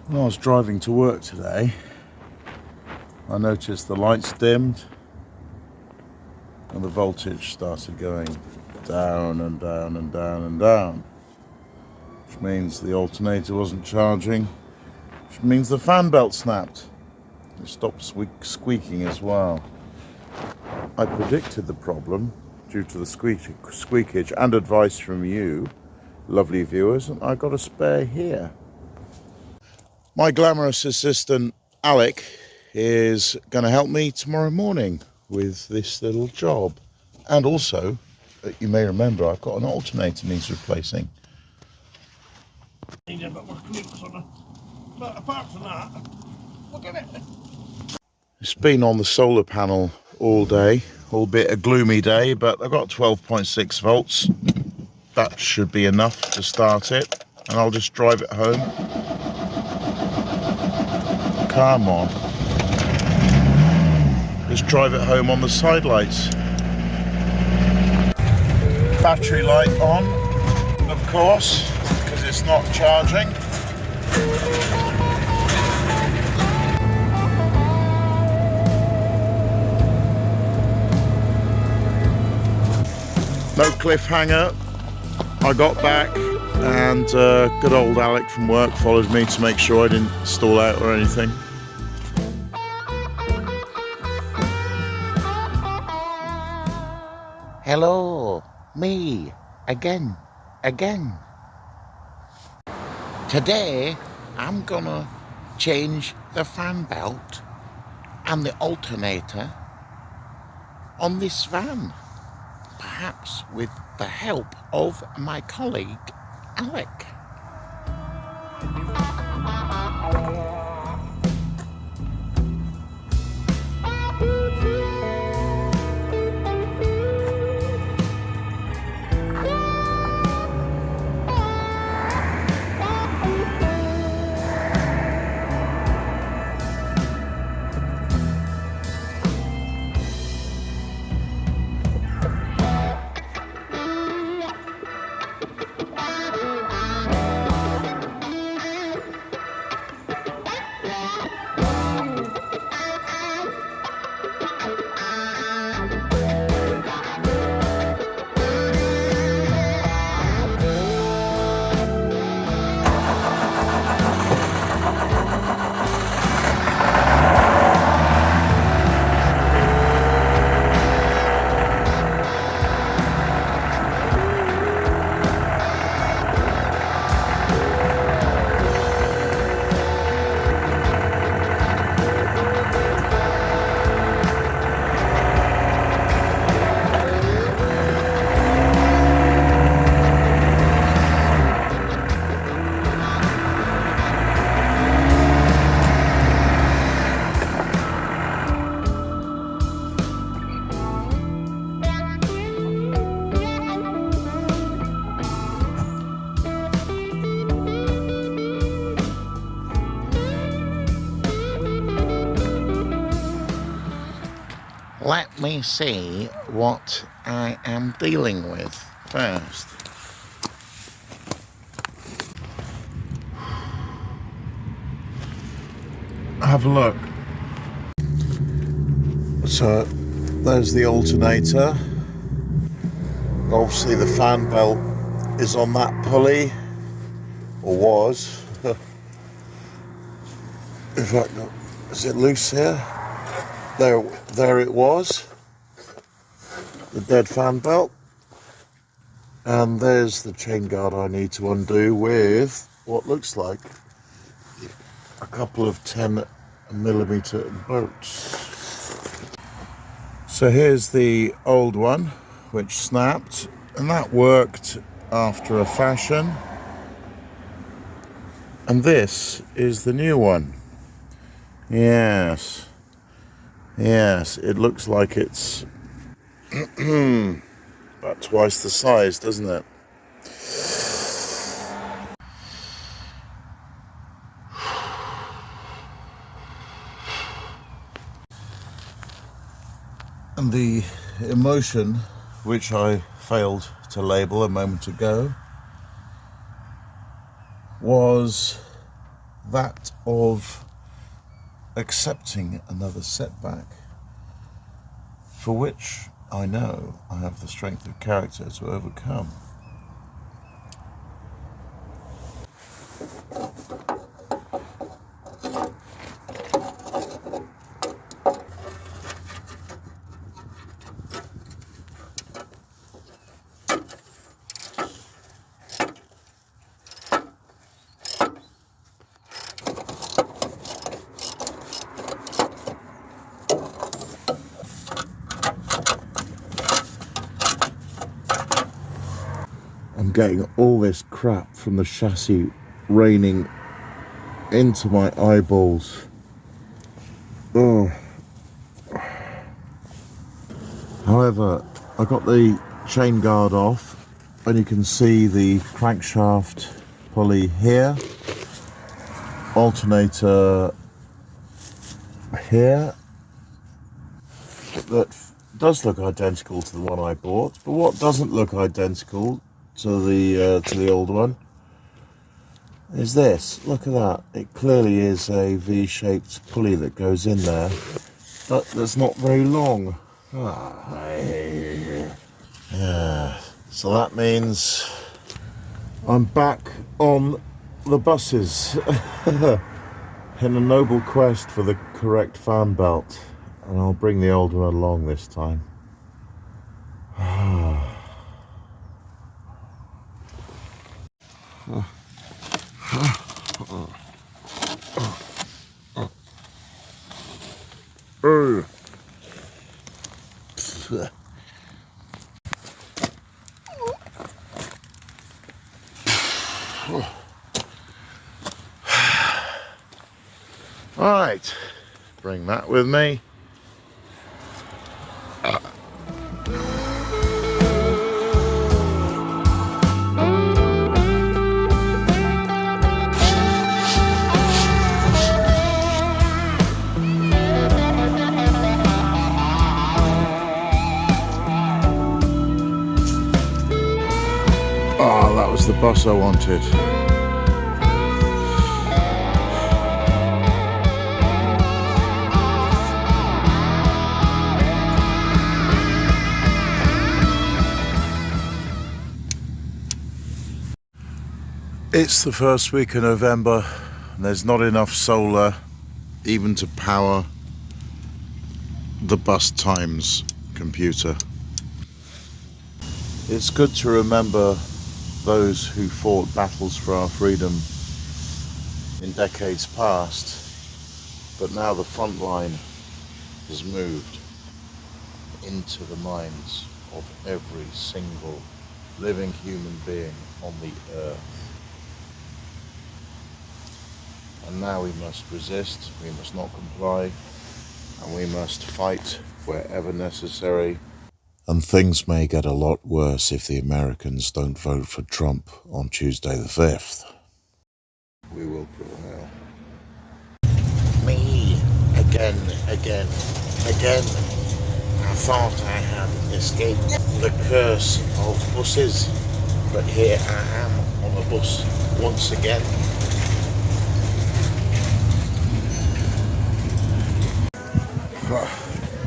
When I was driving to work today, I noticed the lights dimmed and the voltage started going down and down and down and down, which means the alternator wasn't charging, which means the fan belt snapped. It stopped squeaking as well. I predicted the problem due to the squeakage and advice from you, lovely viewers, and I got a spare here. My glamorous assistant Alec is going to help me tomorrow morning with this little job. And also, you may remember, I've got an alternator needs replacing. Need a bit more clearance on it. But apart from that, look at it. It's been on the solar panel all day, albeit a gloomy day, but I've got 12.6 volts. That should be enough to start it, and I'll just drive it home. Come on. Just drive it home on the side lights. Battery light on, of course, because it's not charging. No cliffhanger. I got back and good old Alec from work followed me to make sure I didn't stall out or anything. Hello, me, again. Today, I'm gonna change the fan belt and the alternator on this van, perhaps with the help of my colleague, Alec. Let me see what I am dealing with first. Have a look. So there's the alternator. Obviously the fan belt is on that pulley, or was. In fact, is it loose here? There it was, the dead fan belt, and there's the chain guard I need to undo with what looks like a couple of 10mm bolts. So here's the old one which snapped, and that worked after a fashion, and this is the new one. Yes, it looks like it's about twice the size, doesn't it? And the emotion, which I failed to label a moment ago, was that of accepting another setback, for which I know I have the strength of character to overcome. I'm getting all this crap from the chassis raining into my eyeballs. Oh. However, I got the chain guard off and you can see the crankshaft pulley here, alternator here. That does look identical to the one I bought, but what doesn't look identical to the old one is this. Look at that. It clearly is a V-shaped pulley that goes in there, but that's not very long. So that means I'm back on the buses in a noble quest for the correct fan belt, and I'll bring the old one along this time. Right, bring that with me. Oh, that was the bus I wanted. It's the first week of November and there's not enough solar even to power the bus times computer. It's good to remember those who fought battles for our freedom in decades past, but now the front line has moved into the minds of every single living human being on the earth. And now we must resist, we must not comply, and we must fight wherever necessary. And things may get a lot worse if the Americans don't vote for Trump on Tuesday the 5th. We will prevail. Me, again. I thought I had escaped the curse of buses, but here I am on a bus once again.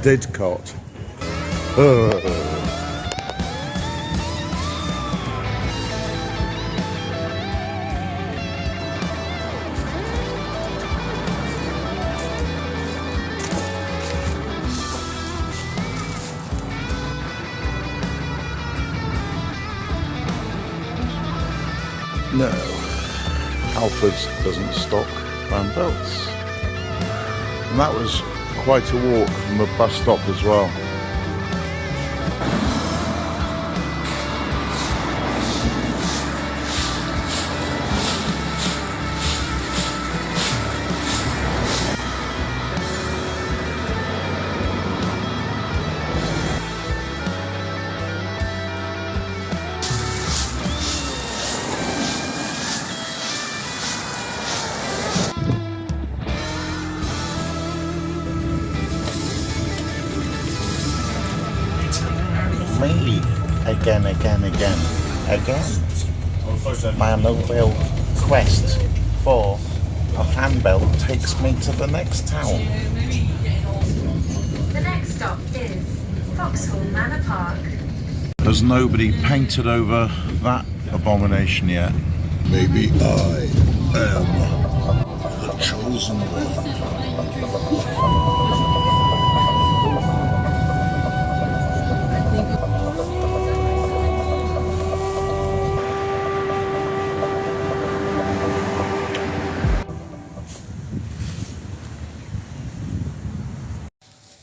Didcot. No, Halfords doesn't stock fan belts. And that was quite a walk from the bus stop as well. Me, again. My noble quest for a fan belt takes me to the next town. The next stop is Vauxhall Manor Park. Has nobody painted over that abomination yet? Maybe I am the chosen one.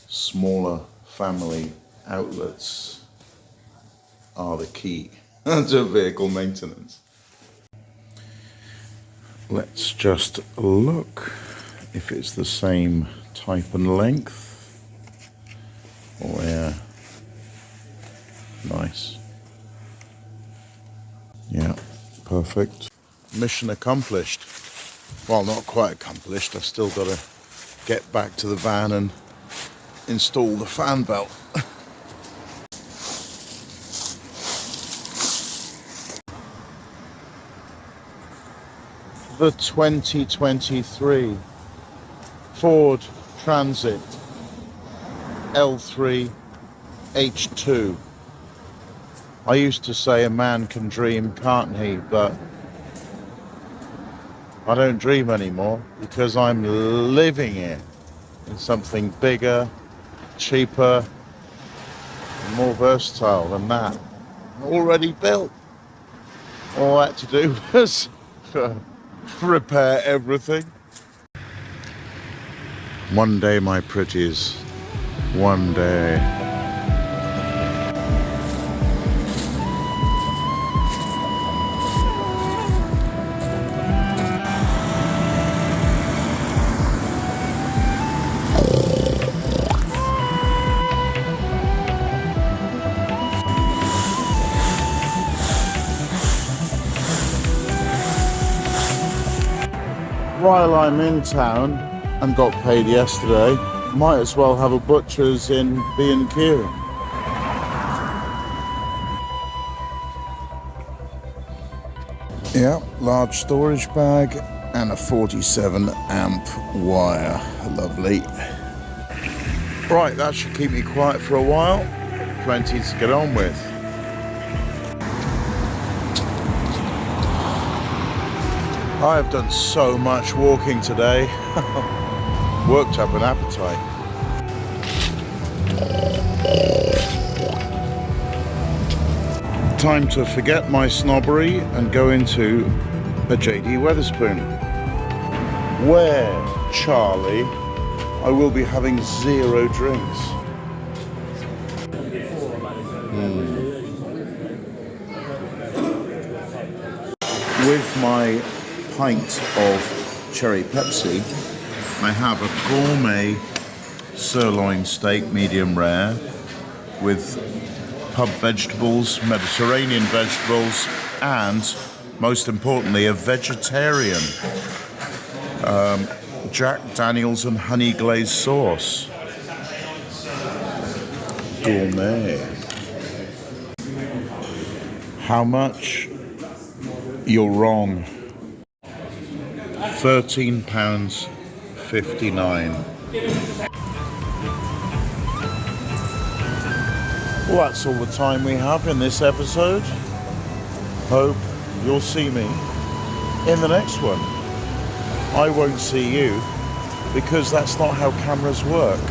Smaller family outlets are the key to vehicle maintenance. Let's just look if it's the same type and length. Oh yeah, nice. Yeah, perfect. Mission accomplished. Well, not quite accomplished. I've still got to get back to the van and install the fan belt. The 2023 Ford Transit L3 H2. I used to say a man can dream, can't he? But I don't dream anymore because I'm living it in something bigger, cheaper, and more versatile than that. Already built. All I had to do was repair everything. One day, my pretties, one day. While I'm in town and got paid yesterday, might as well have a butcher's in B&Q. Yeah, large storage bag and a 47 amp wire. Lovely. Right, that should keep me quiet for a while. Plenty to get on with. I have done so much walking today. Worked up an appetite. Time to forget my snobbery and go into a JD Wetherspoon, where, Charlie, I will be having 0 drinks. With my pint of cherry Pepsi, I have a gourmet sirloin steak, medium rare, with pub vegetables, Mediterranean vegetables, and most importantly, a vegetarian Jack Daniels and honey glazed sauce. Gourmet. How much? You're wrong. £13.59. Well, that's all the time we have in this episode. Hope you'll see me in the next one. I won't see you because that's not how cameras work.